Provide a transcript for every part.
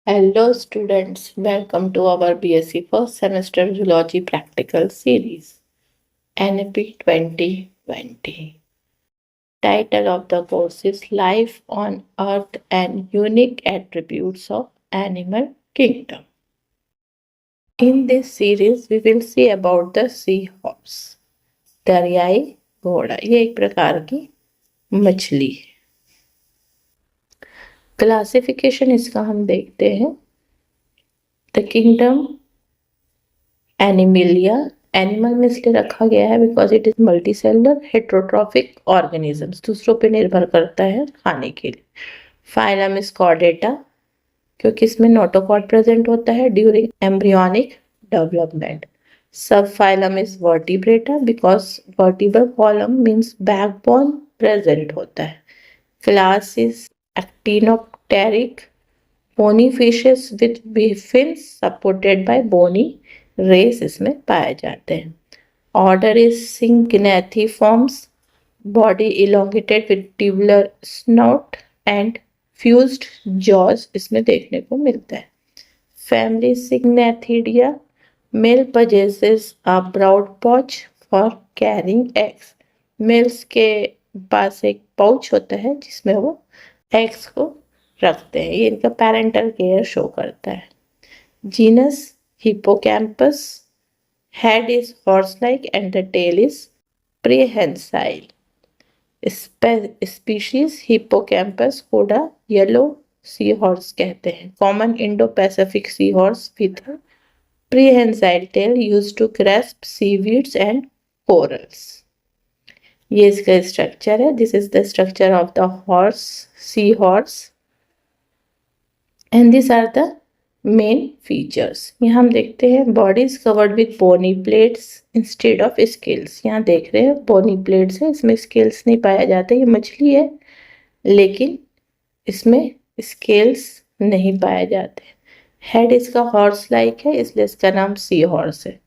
Hello students, welcome to our BSc first semester Zoology practical series, NP 2020. Title of the course is Life on Earth and Unique Attributes of Animal Kingdom. In this series, we will see about the seahorse. दरियाई घोड़ा ये एक प्रकार की मछली है. Classification इसका हम देखते हैं. द किंगडम एनिमिलिया एनिमल में इसलिए रखा गया है because it is multi cellular heterotrophic organisms, दूसरों पे निर्भर करता है खाने के लिए. फाइलम इज कॉर्डेटा क्योंकि इसमें नोटोकॉट प्रेजेंट होता है during embryonic development. Sub phylum is Vertebrata because vertebral column means backbone present होता है. Class is Actinopterygii bony fishes with fins supported by bony rays इसमें पाए जाते हैं. Order is Syngnathiformes, body elongated with tubular snout and fused jaws इसमें देखने को मिलता है. Family Syngnathidae, male possesses a broad pouch for carrying eggs. Males के पास एक पाउच होता है जिसमें वो एग्स को रखते हैं. ये इनका पेरेंटल केयर शो करता है. Genus Hippocampus, head is horse-like and the tail is prehensile. Species Hippocampus coda yellow seahorse कहते हैं. Common Indo-Pacific seahorse with a prehensile tail used to grasp seaweeds and corals. ये इसका structure है. This is the structure of the seahorse, and these are the main features. यहाँ हम देखते हैं body is covered with bony plates instead of scales. यहाँ देख रहे हैं बोनी प्लेट्स है, इसमें स्केल्स नहीं पाया जाता. ये मछली है लेकिन इसमें स्केल्स नहीं पाए जाते. हेड इसका हॉर्स लाइक है इसलिए इसका नाम सी हॉर्स है.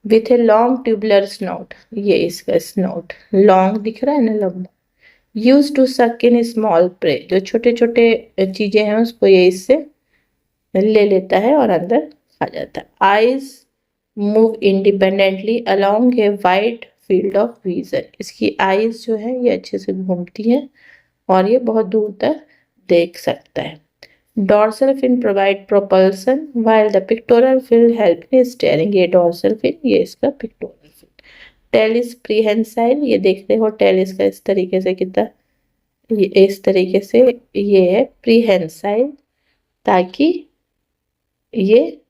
विथ ए लॉन्ग ट्यूबुलर स्नोट, ये इसका स्नोट लॉन्ग दिख रहा है ना, लंबा. यूज टू सक इन स्मॉल प्रे, जो छोटे छोटे चीजें हैं उसको ये इससे ले लेता है और अंदर आ जाता है. Eyes move independently along A wide field of vision. इसकी आईज जो है ये अच्छे से घूमती है और ये बहुत दूर तक देख सकता है. Dorsal fin provide propulsion while the pectoral fin help in steering. ये डॉर्सल फिन, ये इसका pectoral fin. Tail is prehensile, ये देख रहे हो टेल इसका इस तरीके से कितना, ये इस तरीके से ये है प्रीहेंसाइल ताकि ये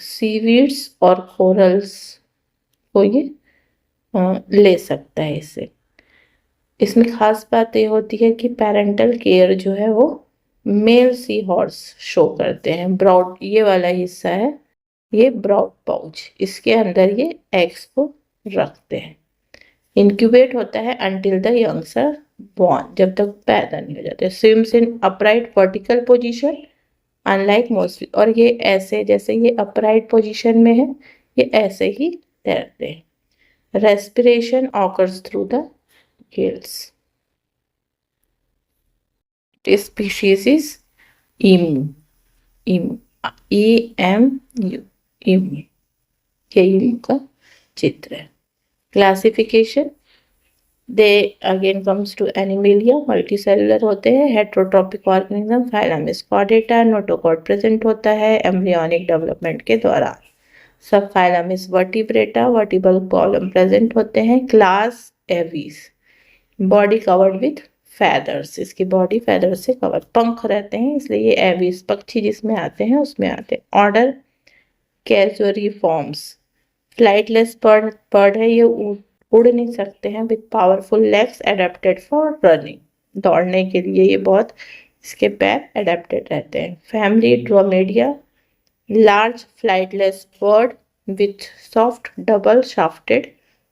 सीवीड्स और कोरल्स को ये ले सकता है इससे. इसमें खास बात ये होती है कि पेरेंटल केयर जो है वो मेल सी हॉर्स शो करते हैं. ब्रॉड ये वाला हिस्सा है, ये ब्रॉड पाउच, इसके अंदर ये एग्स को रखते हैं. इंक्यूबेट होता है until the youngs are born, जब तक पैदा नहीं हो जाते. Swims in upright vertical position unlike most, और ये ऐसे जैसे ये अपराइट पोजीशन में है ये ऐसे ही तैरते हैं. Respiration occurs through the gills. Species is emu, EMU, emu. ये ईमू का चित्र है. Classification they again comes to Animalia, multicellular होते हैं. Heterotrophic organism. Phylum is Chordata, notochord present होता है एम्ब्रियोनिक डेवलपमेंट के दौरान. Sub phylum is Vertebrata, vertebral column present होते हैं. Class Aves, body covered with feathers, इसकी बॉडी फेदर से कवर, पंख रहते हैं इसलिए ये एवीज पक्षी जिसमें आते हैं उसमें आते हैं. ऑर्डर कैजुरिफॉर्म्स, फ्लाइटलेस बर्ड है, ये उड़ नहीं सकते हैं. With powerful legs adapted for running, दौड़ने के लिए ये बहुत इसके पैर एडेप्टेड रहते हैं. Family Dromaiidae, large flightless bird with soft double shafted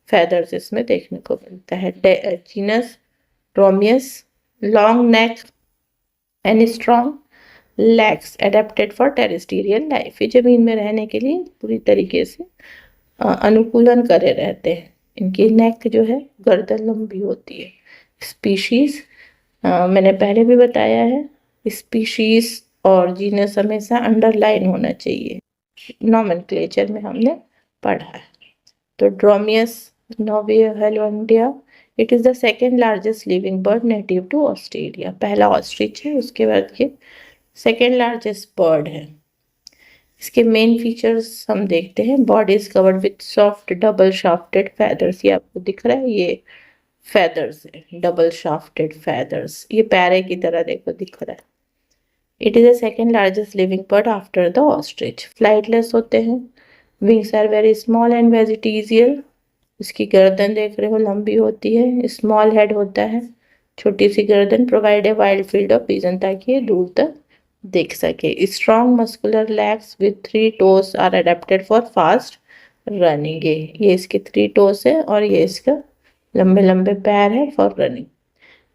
feathers इसमें देखने को मिलता है. Genus Dromaius, long neck and strong legs adapted for terrestrial life. ये जमीन में रहने के लिए पूरी तरीके से अनुकूलन करे रहते हैं. इनकी नेक जो है गर्दन लंबी होती है. स्पीशीज मैंने पहले भी बताया है, स्पीशीज और जीनस हमेशा अंडरलाइन होना चाहिए, नॉमेनक्लेचर में हमने पढ़ा है। तो Dromaius novaehollandiae, it is the second largest living bird native to Australia. पहला ऑस्ट्रिच है, उसके बाद ये सेकेंड लार्जेस्ट बर्ड है। इसके मेन फीचर्स हम देखते हैं। Body is covered with soft double shafted feathers, ये आपको दिख रहा है, ये फेदर्स है, डबल शाफ्टेड फेदर्स, ये पैरे की तरह देखो दिख रहा है। It is the second largest living bird after the ostrich. Flightless होते हैं। Wings are very small and vestigial. इसकी गर्दन देख रहे हो लंबी होती है, स्मॉल हेड होता है, छोटी सी गर्दन। Provide a wide field of vision, ताकि ये दूर तक देख सके। Strong muscular legs with 3 toes are adapted for fast running. ये इसके 3 टोस है और ये इसका लंबे लंबे पैर है for running.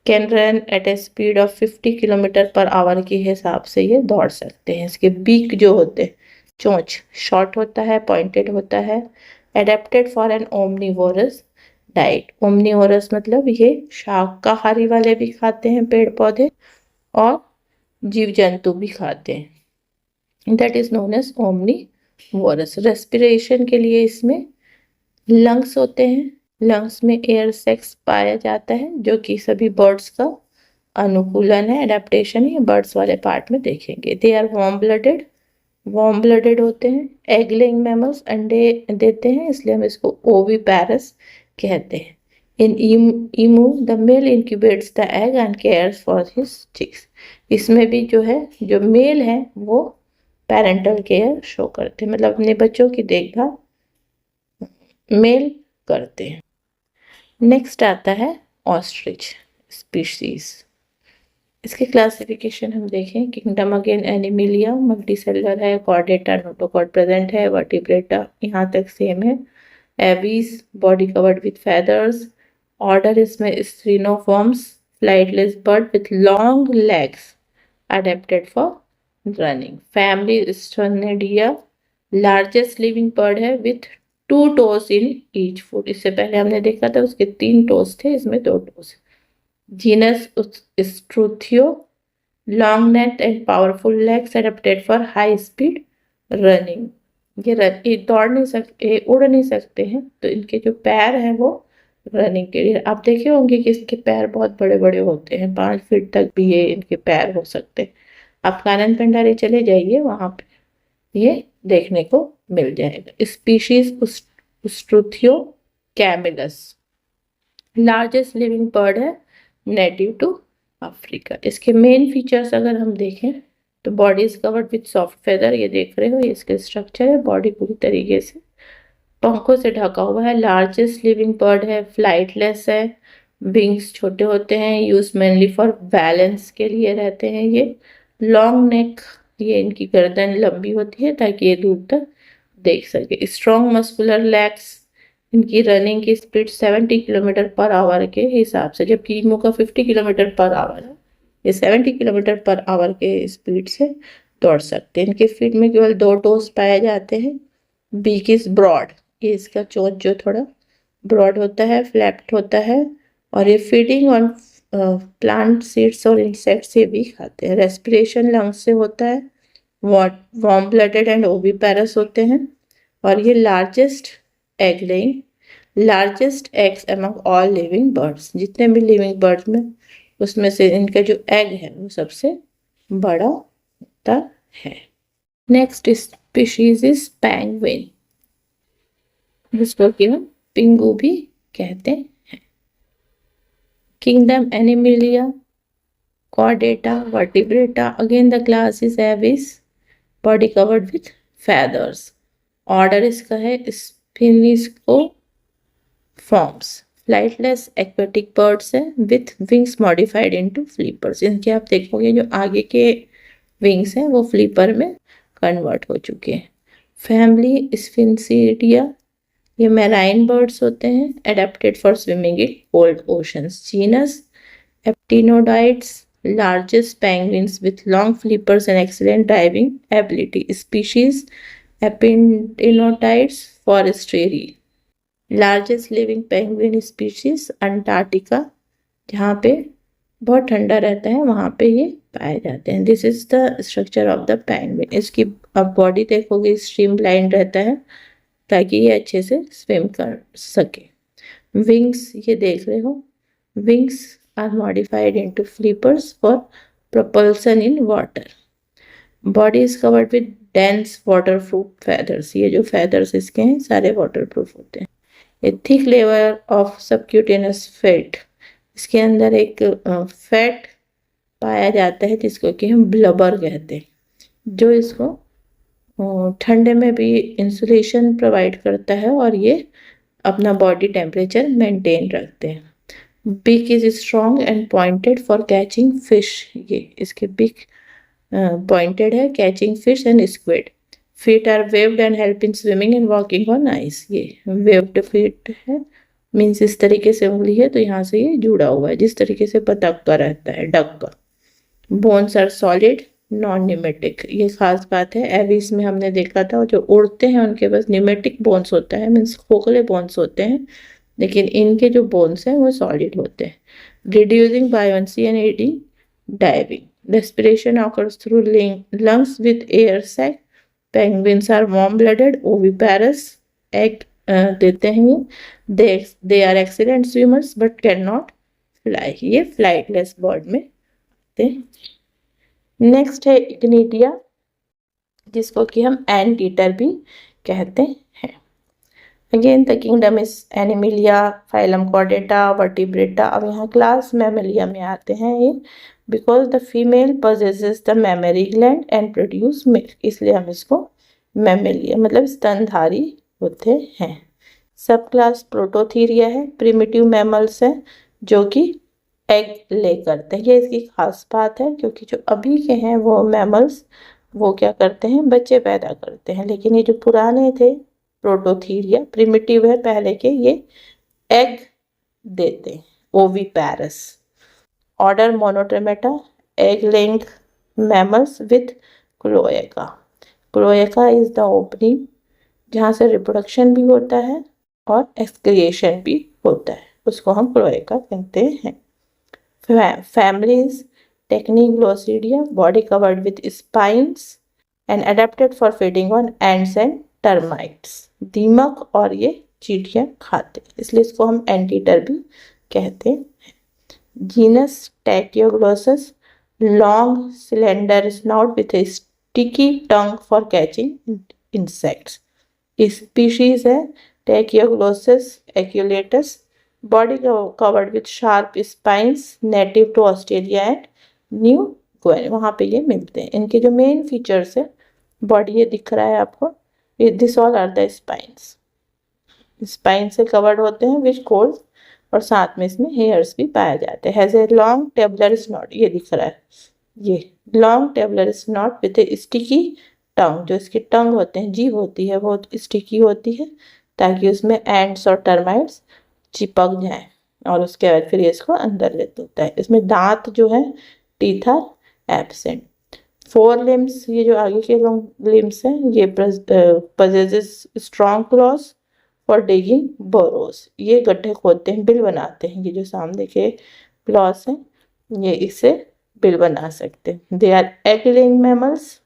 Can run at A speed of 50 kilometre per hour के हिसाब से ये दौड़ सकते हैं। इसके बीक जो होते हैं, चोंच शॉर्ट होता है, पॉइंटेड होता है। Adapted for an omnivorous diet. Omnivorous मतलब ये शाकाहारी वाले भी खाते हैं पेड़ पौधे और जीव जंतु भी खाते हैं। That is known as omnivorous. Respiration के लिए इसमें लंग्स होते हैं। लंग्स में एयर सेक्स पाया जाता है, जो कि सभी बर्ड्स का अनुकूलन है, एडेप्टेशन है। बर्ड्स वाले पार्ट में देखेंगे। दे आर वार्म ब्लडेड होते हैं। एग लेइंग मैमल्स, अंडे देते हैं, इसलिए हम इसको ओविपैरस कहते हैं। In emu the male incubates the egg and cares for his chicks. इसमें भी जो है, जो मेल है वो पेरेंटल केयर शो करते हैं, मतलब अपने बच्चों की देखभाल मेल करते हैं। नेक्स्ट आता है ऑस्ट्रिच स्पीशीज। इसके क्लासिफिकेशन हम देखें। किंगडम अगेन एनिमिलिया, मल्टीसेलुलर है, कॉर्डेटा नोटोकॉर्ड प्रेजेंट है, वर्टिब्रेटा यहाँ तक सेम है। Aves, body covered with feathers. Order इसमें Struthioniformes, flightless bird with long legs adapted for running. Family Struthionidae, largest living bird है with 2 toes in each foot. इससे पहले हमने देखा था उसके 3 टोस थे, इसमें 2 toes. Genus Struthio, long neck and powerful legs adapted for high speed running. ये दौड़ नहीं सकते, उड़ नहीं सकते हैं, तो इनके जो पैर हैं वो रनिंग के लिए। आप देखे होंगे कि इसके पैर बहुत बड़े बड़े होते हैं, 5 फीट तक भी ये इनके पैर हो सकते हैं। आप कानन पेंडारी चले जाइए, वहाँ पे ये देखने को मिल जाएगा। Species Struthio camelus, largest living bird है नेटिव टू अफ्रीका। इसके मेन फीचर्स अगर हम देखें तो body is covered with soft feather, ये देख रहे हो, ये इसका स्ट्रक्चर है। बॉडी पूरी तरीके से पंखों से ढका हुआ है। लार्जेस्ट लिविंग बर्ड है, फ्लाइटलेस है, विंग्स छोटे होते हैं, यूज मेनली फॉर बैलेंस के लिए रहते हैं ये। लॉन्ग नेक, ये इनकी गर्दन लंबी होती है ताकि ये दूर तक देख सके। स्ट्रॉन्ग मस्कुलर लेग्स, इनकी रनिंग की स्पीड 70 किलोमीटर पर आवर के हिसाब से, जबकि ईमू का 50 किलोमीटर पर आवर है, ये 70 किलोमीटर पर आवर के स्पीड से दौड़ सकते हैं। इनके फीट में केवल 2 टोस पाए जाते हैं। बीक इज ब्रॉड, ये इसका चोंच जो थोड़ा ब्रॉड होता है, फ्लैप्ड होता है, और ये फीडिंग ऑन प्लांट सीड्स और इंसेक्ट्स से भी खाते हैं। रेस्पिरेशन लंग्स से होता है। वार्म ब्लडेड एंड ओविपैरस होते हैं। और ये largest egg laying, largest eggs among all living birds, जितने भी लिविंग बर्ड्स में उसमें से इनका जो एग है वो सबसे बड़ा होता है। नेक्स्ट स्पीशीज इज पेंगुइन, जिसको कि हम पिंगू भी कहते हैं। Kingdom Animalia, Chordata, vertebrata, again the class is Aves, body covered with feathers. Order इसका है स्पिनिस्को फॉर्म्स। फ्लाइटलेस एक्वेटिक बर्ड्स है विथ विंग्स मॉडिफाइड इनटू फ्लीपर्स। इनके आप देखोगे जो आगे के विंग्स हैं वो फ्लीपर में कन्वर्ट हो चुके हैं। फैमिली स्फिंक्सिडिया, ये मैराइन बर्ड्स होते हैं, adapted for swimming in cold oceans. Genus Aptenodytes, largest penguins with long flippers and excellent diving ability. Species Aptenodytes forsteri, largest living penguin species Antarctica, जहाँ पे बहुत ठंडा रहता है वहाँ पे ये पाए जाते हैं। This is the structure of the penguin. इसकी अब बॉडी देखोगे स्ट्रीमलाइन रहता है ताकि ये अच्छे से स्विम कर सके। विंग्स ये देख रहे हो, wings are modified into flippers for propulsion in water. Body is covered with dense waterproof feathers. ये जो feathers इसके हैं सारे waterproof होते हैं। A thick layer of subcutaneous fat, इसके अंदर एक फैट पाया जाता है जिसको कि हम ब्लबर कहते हैं, जो इसको ठंडे में भी इंसुलेशन प्रोवाइड करता है और ये अपना बॉडी टेम्परेचर मेंटेन रखते हैं। Beak is strong and pointed for catching fish. ये इसके बिक पॉइंटेड है, catching fish and squid. Feet are webbed and help in swimming and walking on ice. ये वेव्ड फीट है, मीन्स इस तरीके से उंगली है तो यहाँ से ये जुड़ा हुआ है जिस तरीके से बतख का रहता है, डक का। Bones are solid non pneumatic. ये खास बात है, एविस में हमने देखा था जो उड़ते हैं उनके पास न्यूमेटिक बोन्स होता है, मीन्स खोखले बोन्स होते हैं, लेकिन इनके जो बोन्स हैं वो सॉलिड होते हैं। Reducing buoyancy and aiding diving. Respiration occurs through lungs with air sac. Penguins are warm blooded oviparous, egg देते हैं ये। They are excellent swimmers but can not fly. ये फ्लाइटलेस बर्ड में आते हैं। नेक्स्ट है इग्निडिया, जिसको कि हम एंट ईटर भी कहते हैं। Again the kingdom is Animalia, phylum Chordata, vertebrata. अब यहाँ क्लास मैमेलिया में आते हैं ये, because the female possesses the memory gland and produce milk, इसलिए हम इसको मैमेलिया मतलब स्तनधारी होते हैं। सब क्लास प्रोटोथीरिया है, प्रिमिटिव मैमल्स है जो कि एग ले करते हैं। ये इसकी खास बात है क्योंकि जो अभी के हैं वो मैमल्स वो क्या करते हैं, बच्चे पैदा करते हैं, लेकिन ये जो पुराने थे प्रोटोथीरिया प्रिमिटिव है पहले के, ये एग देते हैं, oviparous. Order Monotremata, egg laying mammals with cloaca. Cloaca is the opening जहाँ से रिप्रोडक्शन भी होता है और एक्सक्रिएशन भी होता है, उसको हम क्लोएका कहते हैं। Families Tachyglossidae, body covered with spines and adapted for feeding on ants and termites. दीमक और ये चींटियां खाते, इसलिए इसको हम एंटीटर भी कहते हैं। Genus Tachyglossus, long cylinder snout with a sticky tongue for catching insects. Species है Tachyglossus aculeatus, body covered with sharp spines, native to Australia and New Guinea, वहाँ पे ये मिलते हैं। इनके जो मेन फीचर्स है, बॉडी ये दिख रहा है आपको, this all are the spines, spine से कवर्ड होते हैं विच कोल्ड, और साथ में इसमें हेयर्स भी पाए जाते हैं। Has a long tabular snout, ये दिख रहा है, ये long tabular snout with a sticky टंग, जो इसकी टंग होते हैं, जीभ होती है, वो स्टिकी होती है ताकि उसमें एंड्स और टर्माइट्स चिपक जाएं और उसके बाद फिर ये इसको अंदर लेते होता है। इसमें दांत जो है teeth are absent. Fore limbs, ये जो आगे के लिम्स हैं ये possesses strong claws for digging burrows, ये गड्ढे खोदते हैं, बिल बनाते हैं। ये जो सामने के क्लॉज हैं ये इससे बिल बना सकते हैं। They are egg laying mammals,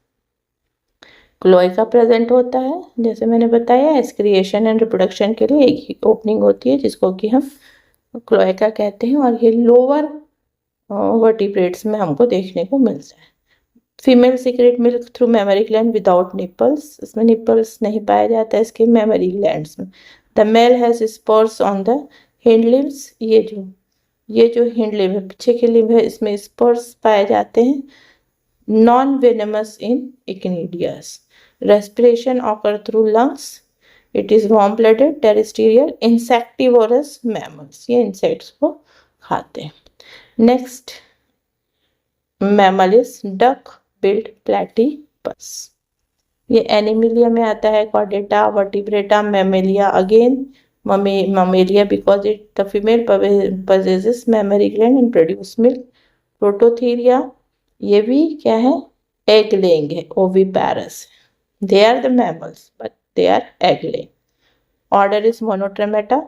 cloaca present होता है जैसे मैंने बताया, एक्सक्रिएशन एंड रिप्रोडक्शन के लिए एक ही ओपनिंग होती है जिसको कि हम क्लोएका कहते हैं, और ये लोअर वर्टिब्रेट्स में हमको देखने को मिलता है। Female secrete milk through mammary gland without nipples, इसमें निपल्स नहीं पाया जाता है इसके मेमरी ग्लैंड्स में। The male has spurs on the hind limbs, ये जो हिंड लिम्ब है, पीछे के लिम्ब है, इसमें स्पर्स पाए जाते हैं। नॉन वेनमस इन इक्निडियास। Respiration occur through lungs, it is warm blooded terrestrial insectivorous mammals, ये इंसेक्ट्स को खाते हैं। Next mammal is duck billed platypus, ये एनिमिलिया में आता है। Chordata, Vertebrata, Mammalia, again Mammalia because it the female possesses mammary gland and produce milk. Prototheria, ये भी क्या है, एग लेइंग है, oviparous. They are the mammals but they are egg laying. Order is मोनोट्रेमेटा,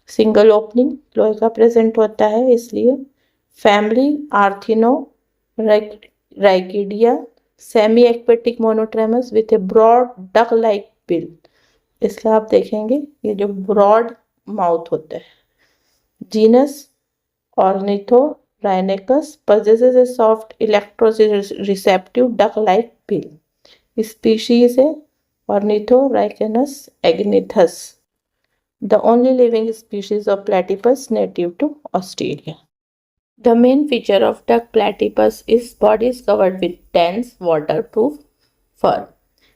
single opening, cloaca present होता है इसलिए। Family आर्थिनोराइकिडिया, semi aquatic monotremes with a broad duck like bill. इसका आप देखेंगे ये जो ब्रॉड माउथ होता है। Genus Ornithorhynchus possesses a soft electroreceptive duck-like bill. Species है Ornithorhynchus agnithus, the only living species of platypus native to Australia. The main feature of duck platypus is body is covered with dense waterproof fur.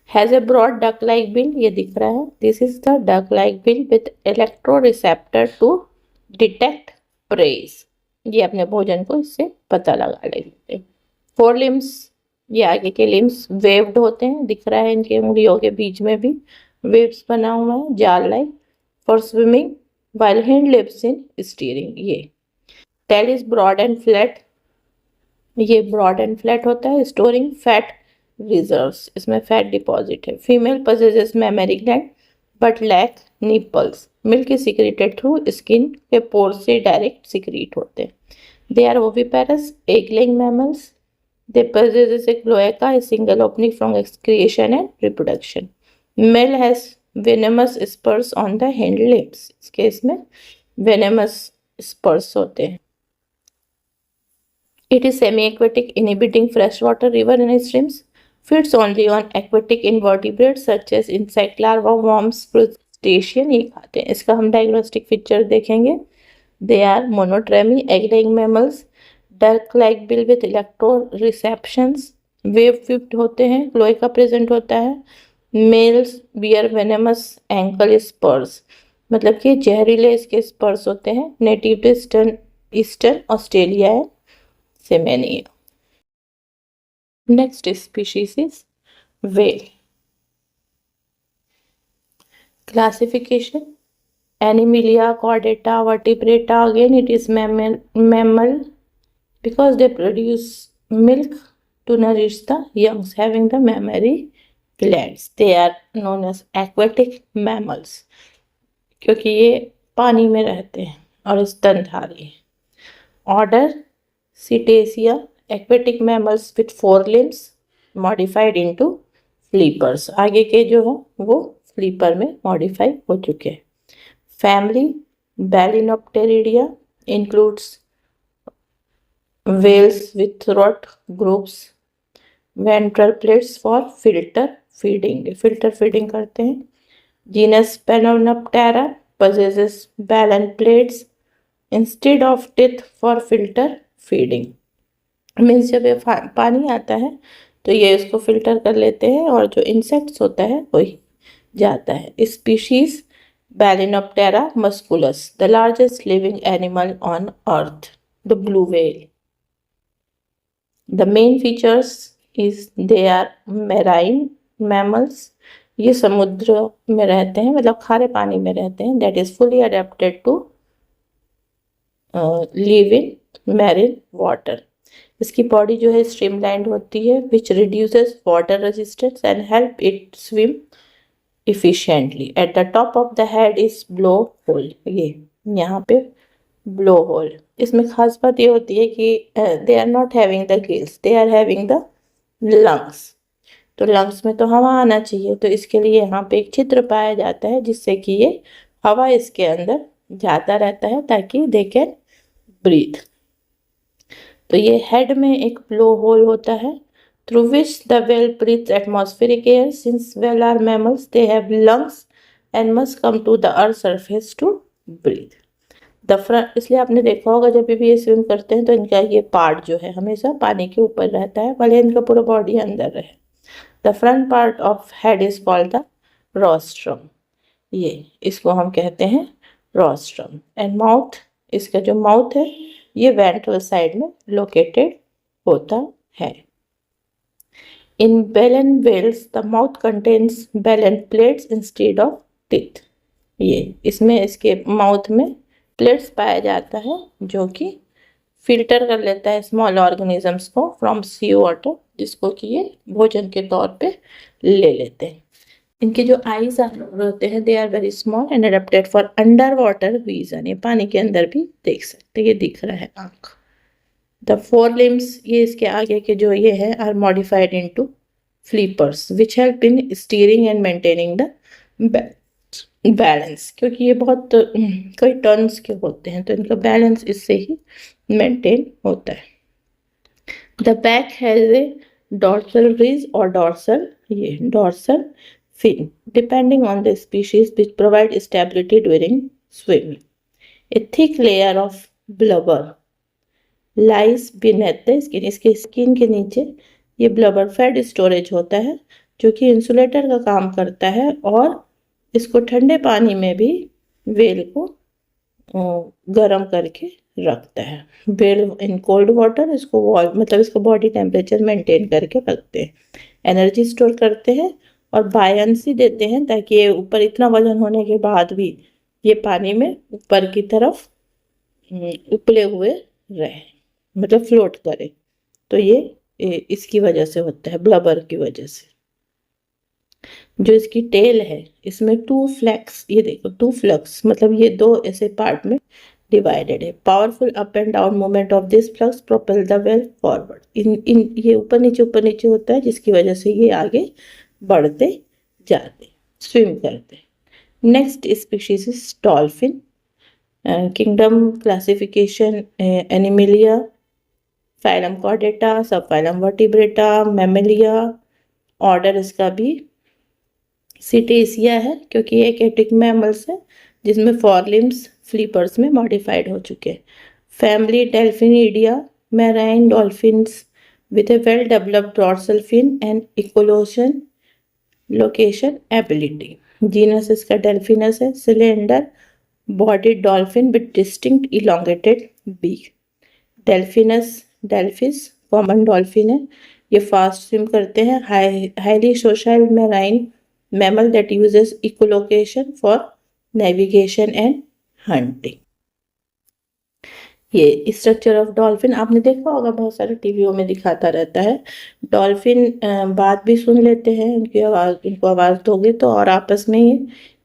Has a broad duck-like bill, ये दिख रहा है. This is the duck-like bill with electroreceptor to detect prey. ये अपने भोजन को इससे पता लगा लेते हैं. 4 limbs, ये आगे के limbs वेव्ड होते हैं, दिख रहा है इनके उंगलियों के बीच में भी वेव्स बना हुआ है, जाल like, for swimming, while hind limbs in steering. ये tail is broad and flat, ये ब्रॉड एंड फ्लैट होता है, स्टोरिंग फैट रिजर्व्स, इसमें फैट डिपॉजिट है. Female possesses mammary gland but lack nipples. Milk is secreted through skin के pore से direct secrete होते हैं. They are oviparous egg laying mammals. They possesses a cloaca, a single opening from excretion and reproduction. Male has venomous spurs on the hind limbs. इस case में venomous spurs होते हैं. It is semi-aquatic, inhabiting freshwater river and streams. Feeds only on aquatic invertebrates such as insect larvae, worms, crustacean. ये खाते हैं. इसका हम diagnostic feature देखेंगे. They are monotremy, egg-laying mammals, duck-like bill with electroreceptions, wave-tipped होते हैं, cloaca present होता है. Males bear venomous ankle spurs, मतलब कि जहरीले इसके स्पर्स होते हैं. नेटिव टू ईस्टर्न ऑस्ट्रेलिया है. Semenia. Next species is whale. Classification: Animalia, Chordata, Vertebrata. Again, it is mammal because they produce milk to nourish the youngs, having the mammary glands. They are known as aquatic mammals क्योंकि ये पानी में रहते हैं और स्तनधारी हैं. Order Cetacea, aquatic mammals with 4 limbs modified into flippers. आगे के जो है वो फ्लीपर में मॉडिफाई हो चुके हैं. Family Balinopteridia includes whales with throat groups, ventral plates for filter feeding. filter feeding करते हैं. Genus Balinoptera possesses baleen plates instead of teeth for filter feeding. Means जब ये पानी आता है तो ये इसको फिल्टर कर लेते हैं और जो इंसेक्ट्स होता है वही जाता है. Species Balinoptera musculus, the largest living animal on earth, the blue whale. The main features is they are marine mammals. ये समुद्र में रहते हैं, मतलब खारे पानी में रहते हैं. That is fully adapted to live in marine water. इसकी बॉडी जो है स्ट्रीमलाइंड होती है which reduces water resistance and help it swim efficiently. At the top of the head is blow hole. ये यहाँ पे ब्लो होल. इसमें खास बात ये होती है कि they are not having the gills, they are having the lungs. तो लंग्स में तो हवा आना चाहिए, तो इसके लिए यहाँ पे एक छिद्र पाया जाता है जिससे कि ये हवा इसके अंदर जाता रहता है ताकि दे कैन ब्रीथ. तो ये हेड में एक ब्लो होल होता है through which the whale breathe atmospheric air. Since whale are mammals they have lungs and must come to the earth surface to breathe. The front, इसलिए आपने देखा होगा जब भी ये स्विम करते हैं तो इनका ये पार्ट जो है हमेशा पानी के ऊपर रहता है, भले इनका पूरा बॉडी अंदर रहे. The front part of head is called the rostrum. ये इसको हम कहते हैं रोस्ट्रम. एंड माउथ, इसका जो माउथ है ये वेंट्रल साइड में लोकेटेड होता है. इन बेलन वेल्स द माउथ कंटेन्स बेलन प्लेट्स इंस्टेड ऑफ टीथ. ये इसमें इसके माउथ में प्लेट्स पाया जाता है जो कि फिल्टर कर लेता है स्मॉल ऑर्गेनिजम्स को फ्रॉम सी वाटर, जिसको कि ये भोजन के तौर पे ले लेते हैं. इनके जो आईज होते हैं they are very small and adapted for under water vision. ये पानी के अंदर भी देख सकते हैं. ये दिख रहा है आँख. द फोर लिम्स, ये इसके आगे के जो ये है, are modified into flippers which help in steering and maintaining the balance, क्योंकि ये बहुत कई टर्न्स के होते हैं तो इनका बैलेंस इससे ही मेंटेन होता है। The back has a dorsal ridge और dorsal fin depending on the species which provide stability during swimming. A thick layer of blubber lies beneath the skin. इसके स्किन के नीचे ये ब्लबर फैट स्टोरेज होता है जो कि इंसुलेटर का काम करता है और इसको ठंडे पानी में भी वेल को गर्म करके रखता है। वेल इन कोल्ड वाटर इसको मतलब इसको बॉडी टेम्परेचर मेंटेन करके रखते हैं, एनर्जी स्टोर करते हैं और बायंसी देते हैं ताकि ये ऊपर इतना वजन होने के बाद भी ये पानी में ऊपर की तरफ उपले हुए रहे, मतलब फ्लोट करे। तो ये इसकी वजह से होता है, ब्लबर की वजह से। जो इसकी टेल है इसमें टू फ्लैक्स, ये देखो टू फ्लक्स, मतलब ये दो ऐसे पार्ट में डिवाइडेड है। Powerful up and down movement of this flukes propel the whale forward. इन ये ऊपर नीचे होता है जिसकी वजह से ये आगे बढ़ते जाते, स्विम करते। Next species is dolphin. Kingdom classification Animalia, phylum Chordata, subphylum vertebrata, Mammalia. Order इसका भी सिटेसिया है क्योंकि ये एक्वेटिक मैमल्स है जिसमें फोरलिम्स फ्लीपर्स में मॉडिफाइड हो चुके हैं। Family Delphinidae, marine dolphins with a well developed dorsal fin and echolocation location ability. Genus इसका डेल्फिनस है, cylinder bodied dolphin with distinct elongated beak. Delphis common dolphin है, ये फास्ट स्विम करते हैं। Highly social marine mammal that uses echolocation for navigation and hunting. ये structure of dolphin आपने देखा होगा, बहुत सारे टीवियों में दिखाता रहता है। डॉल्फिन बात भी सुन लेते हैं, उनको आवाज़ दोगे तो, और आपस में ये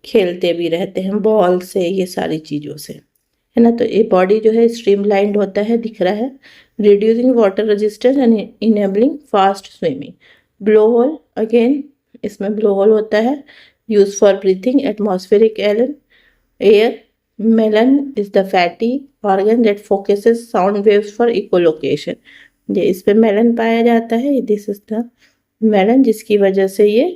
खेलते भी रहते हैं बॉल से, ये सारी चीज़ों से, है ना। तो ये बॉडी जो है स्ट्रीमलाइंड होता है, दिख रहा है। Reducing water resistance and enabling fast swimming. Blow hole, again इसमें ब्लो होल होता है, use for breathing atmospheric air. Melon is the fatty organ that focuses sound waves for echolocation. ये इस पे मेलन पाया जाता है, दिस इज द मेलन, जिसकी वजह से ये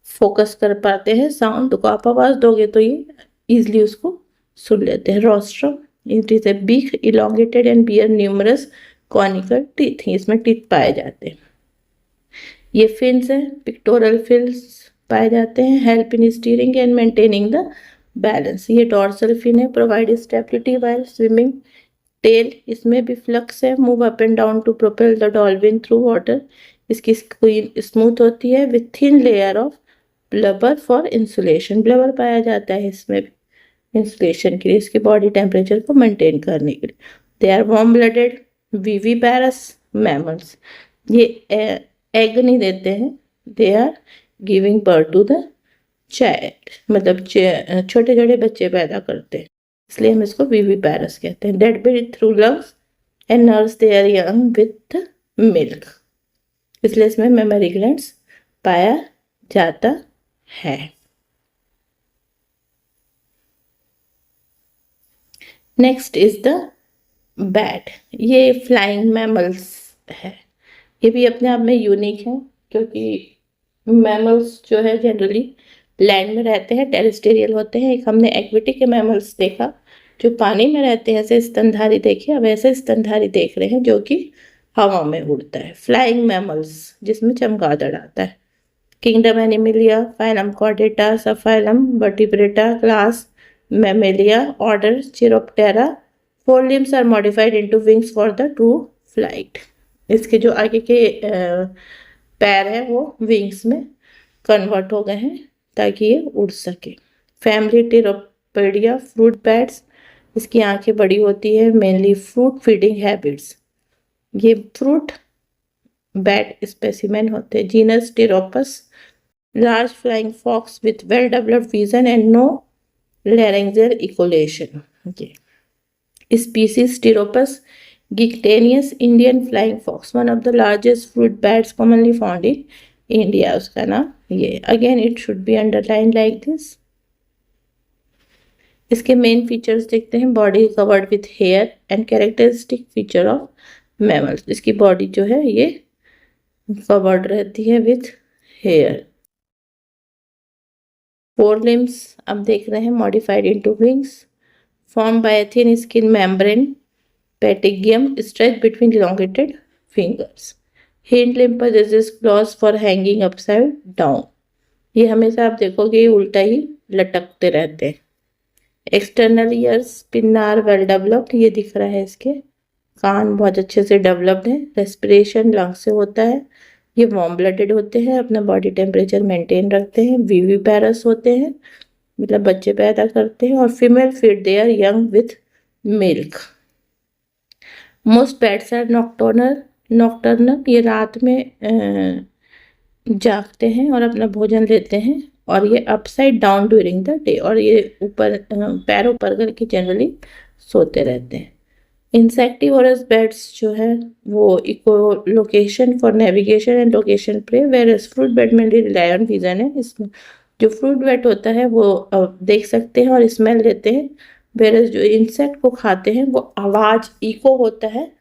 फोकस कर पाते हैं साउंड को। आप आवाज दोगे तो ये इजिली उसको सुन लेते हैं। Rostrum, it is a big elongated and bear numerous conical teeth, इसमें टीथ पाए जाते हैं। ये फिन्स है, पिक्टोरल फिन्स पाए जाते हैं, help in steering and maintaining the balance. ये डॉर्सल फिन है, provide stability while swimming. Tail, इसमें भी फ्लक्स है, move up and down to propel the dolphin through water. इसकी स्क्रीन स्मूथ होती है with thin layer of blubber for insulation. Blubber पाया जाता है इसमें भी इंसुलेशन के लिए, इसकी बॉडी टेम्परेचर को मेंटेन करने के लिए। They are warm blooded viviparous mammals. ये एग नहीं देते हैं, they are giving birth to the child, मतलब छोटे छोटे बच्चे पैदा करते हैं, इसलिए हम इसको विविपैरस कहते हैं। They breathe through lungs and nurse their young with milk, इसलिए इसमें मेमरी ग्लैंड्स पाया जाता है। Next is the bat. ये फ्लाइंग मैमल्स है, ये भी अपने आप में यूनिक है क्योंकि मैमल्स जो है जनरली लैंड में रहते हैं, टेरेस्टेरियल होते हैं। एक हमने एक्वेटिक मैमल्स देखा जो पानी में रहते हैं, ऐसे स्तनधारी देखे, अब ऐसे स्तनधारी देख रहे हैं जो कि हवा में उड़ता है। फ्लाइंग मैमल्स जिसमें चमगादड़ आता है। Kingdom Animalia, phylum Chordata, subphylum Vertebrata, class Mammalia, order Chiroptera. Fore limbs are modified into wings for the true flight. इसके जो आगे के पैर हैं वो विंग्स में कन्वर्ट हो गए हैं ताकि ये उड़ सके। फैमिली टिरोपेडिया, फ्रूट बैट्स, इसकी आंखें बड़ी होती है, मेनली फ्रूट फीडिंग हैबिट्स। ये फ्रूट बैट स्पेसिमेन होते हैं। Genus Pteropus, large flying fox with well developed vision and no laryngeal echolocation. Species Pteropus, गिक्टेनियस Indian flying fox, one of the largest fruit bats commonly found in India, उसका नाम ये। Again it should be underline like this. इसके main features देखते हैं। Body covered with hair and characteristic feature of mammals, इसकी body जो है ये कवर्ड रहती है विथ हेयर। फोर लिम्स अब देख रहे हैं, modified into wings, form by a thin skin membrane पेटिगियम stretched between elongated fingers. Hind limb possesses claws for hanging upside down. ये हमेशा आप देखोगे ये उल्टा ही लटकते रहते हैं। External years Pinnar well developed, ये दिख रहा है इसके कान बहुत अच्छे से डेवलप्ड है। रेस्पिरेशन लंग से होता है। ये वार्म ब्लडेड होते हैं, अपना बॉडी टेम्परेचर मेंटेन रखते हैं। विविपेरस होते हैं, मतलब बच्चे पैदा करते हैं। और female feed their young with milk. Most bats are nocturnal, ये रात में जागते हैं और अपना भोजन लेते हैं। और ये upside down during the day, और ये ऊपर पैर ऊपर करके जनरली सोते रहते हैं। इंसेक्टिवोरस बैट्स जो है वो echolocation for navigation and location prey, whereas fruit bat mainly rely on vision है। इसमें जो फ्रूट बैट होता है वो देख सकते हैं और स्मेल लेते हैं, वेयरएज जो इंसेक्ट को खाते हैं वो आवाज़ इको होता है,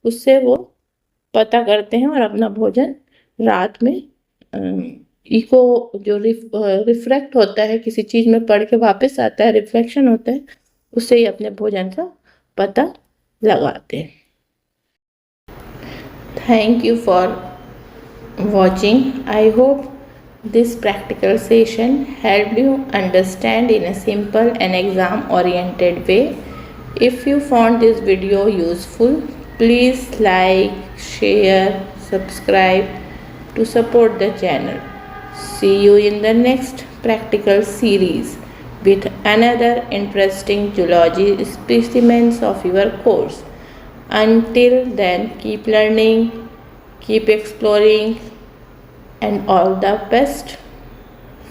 उससे वो पता करते हैं और अपना भोजन रात में इको जो रिफ्लेक्ट होता है, किसी चीज़ में पढ़ के वापस आता है, रिफ्लेक्शन होता है, उससे ही अपने भोजन का पता लगाते हैं। Thank you for watching. I hope this practical session helped you understand in a simple and exam oriented way. If you found this video useful, please like, share, subscribe to support the channel. See you in the next practical series with another interesting zoology specimens of your course. Until then, keep learning, keep exploring, and all the best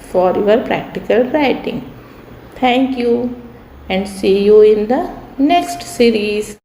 for your practical writing. Thank you and see you in the next series.